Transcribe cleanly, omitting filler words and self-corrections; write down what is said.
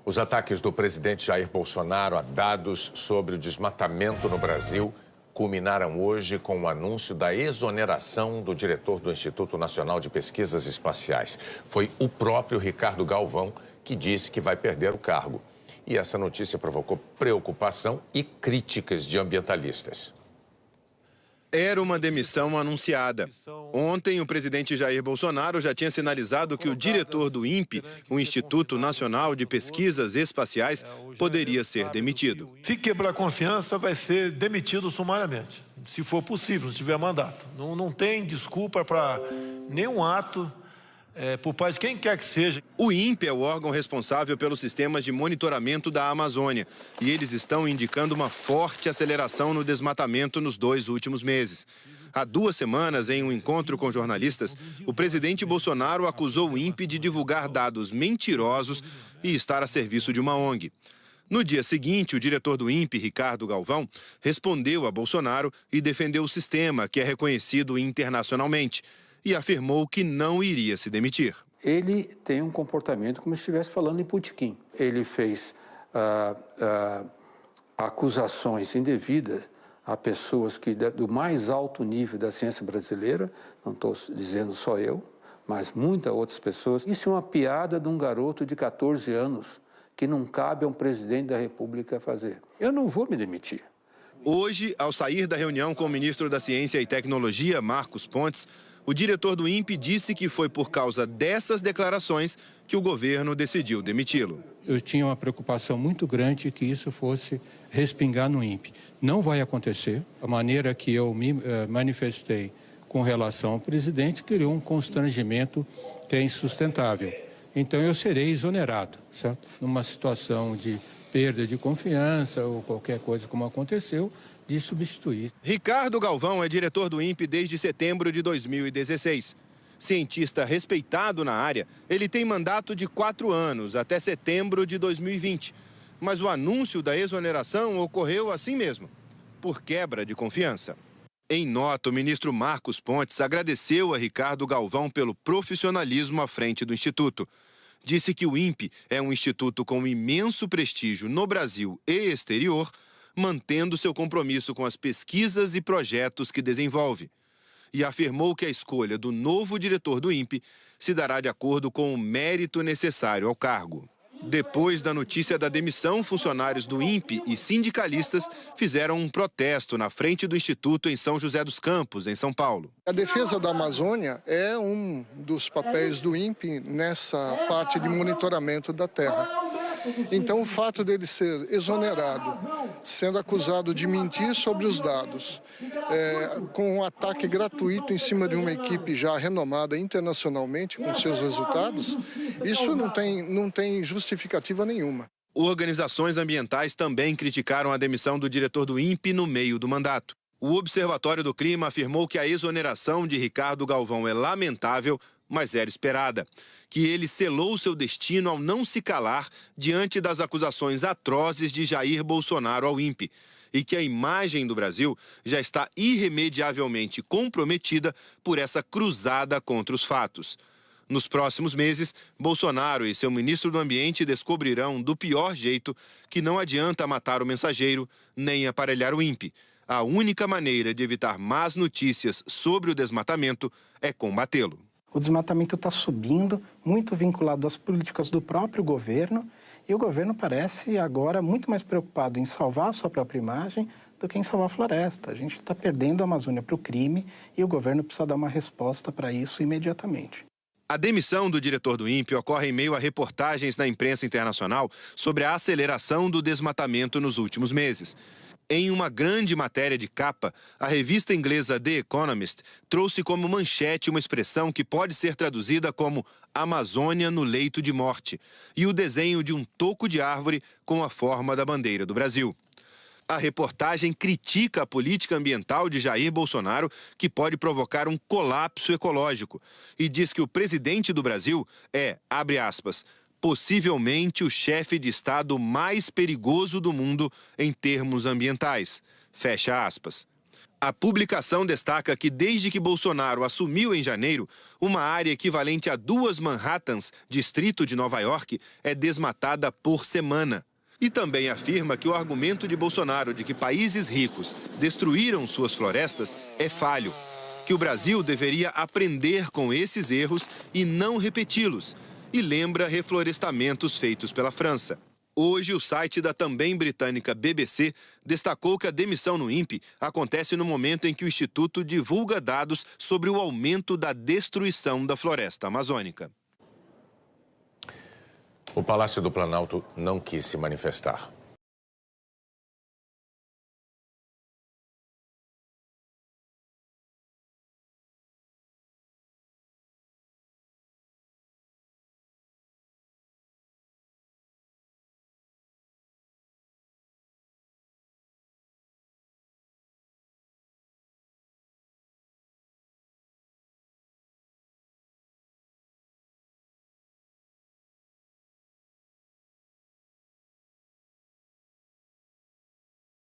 Os ataques do presidente Jair Bolsonaro a dados sobre o desmatamento no Brasil culminaram hoje com o anúncio da exoneração do diretor do Instituto Nacional de Pesquisas Espaciais. Foi o próprio Ricardo Galvão que disse que vai perder o cargo. E essa notícia provocou preocupação e críticas de ambientalistas. Era uma demissão anunciada. Ontem, o presidente Jair Bolsonaro já tinha sinalizado que o diretor do INPE, o Instituto Nacional de Pesquisas Espaciais, poderia ser demitido. Se quebrar a confiança, vai ser demitido sumariamente, se for possível, se tiver mandato. Não tem desculpa para nenhum ato por parte de quem quer que seja. O INPE é o órgão responsável pelos sistemas de monitoramento da Amazônia e eles estão indicando uma forte aceleração no desmatamento nos 2 últimos meses. Há 2 semanas, em um encontro com jornalistas, o presidente Bolsonaro acusou o INPE de divulgar dados mentirosos e estar a serviço de uma ONG. No dia seguinte, o diretor do INPE, Ricardo Galvão, respondeu a Bolsonaro e defendeu o sistema, que é reconhecido internacionalmente, e afirmou que não iria se demitir. Ele tem um comportamento como se estivesse falando em putiquim. Ele fez acusações indevidas a pessoas do mais alto nível da ciência brasileira, não estou dizendo só eu, mas muitas outras pessoas. Isso é uma piada de um garoto de 14 anos que não cabe a um presidente da República fazer. Eu não vou me demitir. Hoje, ao sair da reunião com o ministro da Ciência e Tecnologia, Marcos Pontes, o diretor do INPE disse que foi por causa dessas declarações que o governo decidiu demiti-lo. Eu tinha uma preocupação muito grande que isso fosse respingar no INPE. Não vai acontecer. A maneira que eu me manifestei com relação ao presidente criou um constrangimento que é insustentável. Então eu serei exonerado, certo? Numa situação de perda de confiança ou qualquer coisa como aconteceu, de substituir. Ricardo Galvão é diretor do INPE desde setembro de 2016. Cientista respeitado na área, ele tem mandato de 4 anos, até setembro de 2020. Mas o anúncio da exoneração ocorreu assim mesmo, por quebra de confiança. Em nota, o ministro Marcos Pontes agradeceu a Ricardo Galvão pelo profissionalismo à frente do Instituto. Disse que o INPE é um instituto com imenso prestígio no Brasil e exterior, mantendo seu compromisso com as pesquisas e projetos que desenvolve. E afirmou que a escolha do novo diretor do INPE se dará de acordo com o mérito necessário ao cargo. Depois da notícia da demissão, funcionários do INPE e sindicalistas fizeram um protesto na frente do Instituto em São José dos Campos, em São Paulo. A defesa da Amazônia é um dos papéis do INPE nessa parte de monitoramento da terra. Então, o fato dele ser exonerado, sendo acusado de mentir sobre os dados, com um ataque gratuito em cima de uma equipe já renomada internacionalmente com seus resultados, isso não tem justificativa nenhuma. Organizações ambientais também criticaram a demissão do diretor do INPE no meio do mandato. O Observatório do Clima afirmou que a exoneração de Ricardo Galvão é lamentável, mas era esperada. Que ele selou seu destino ao não se calar diante das acusações atrozes de Jair Bolsonaro ao INPE. E que a imagem do Brasil já está irremediavelmente comprometida por essa cruzada contra os fatos. Nos próximos meses, Bolsonaro e seu ministro do Ambiente descobrirão do pior jeito que não adianta matar o mensageiro nem aparelhar o INPE. A única maneira de evitar más notícias sobre o desmatamento é combatê-lo. O desmatamento está subindo, muito vinculado às políticas do próprio governo, e o governo parece agora muito mais preocupado em salvar a sua própria imagem do que em salvar a floresta. A gente está perdendo a Amazônia para o crime e o governo precisa dar uma resposta para isso imediatamente. A demissão do diretor do INPE ocorre em meio a reportagens na imprensa internacional sobre a aceleração do desmatamento nos últimos meses. Em uma grande matéria de capa, a revista inglesa The Economist trouxe como manchete uma expressão que pode ser traduzida como Amazônia no leito de morte e o desenho de um toco de árvore com a forma da bandeira do Brasil. A reportagem critica a política ambiental de Jair Bolsonaro, que pode provocar um colapso ecológico, e diz que o presidente do Brasil é, abre aspas, possivelmente o chefe de Estado mais perigoso do mundo em termos ambientais. Fecha aspas. A publicação destaca que desde que Bolsonaro assumiu em janeiro, uma área equivalente a 2 Manhattans, distrito de Nova York, é desmatada por semana. E também afirma que o argumento de Bolsonaro de que países ricos destruíram suas florestas é falho, que o Brasil deveria aprender com esses erros e não repeti-los, e lembra reflorestamentos feitos pela França. Hoje, o site da também britânica BBC destacou que a demissão no INPE acontece no momento em que o Instituto divulga dados sobre o aumento da destruição da floresta amazônica. O Palácio do Planalto não quis se manifestar.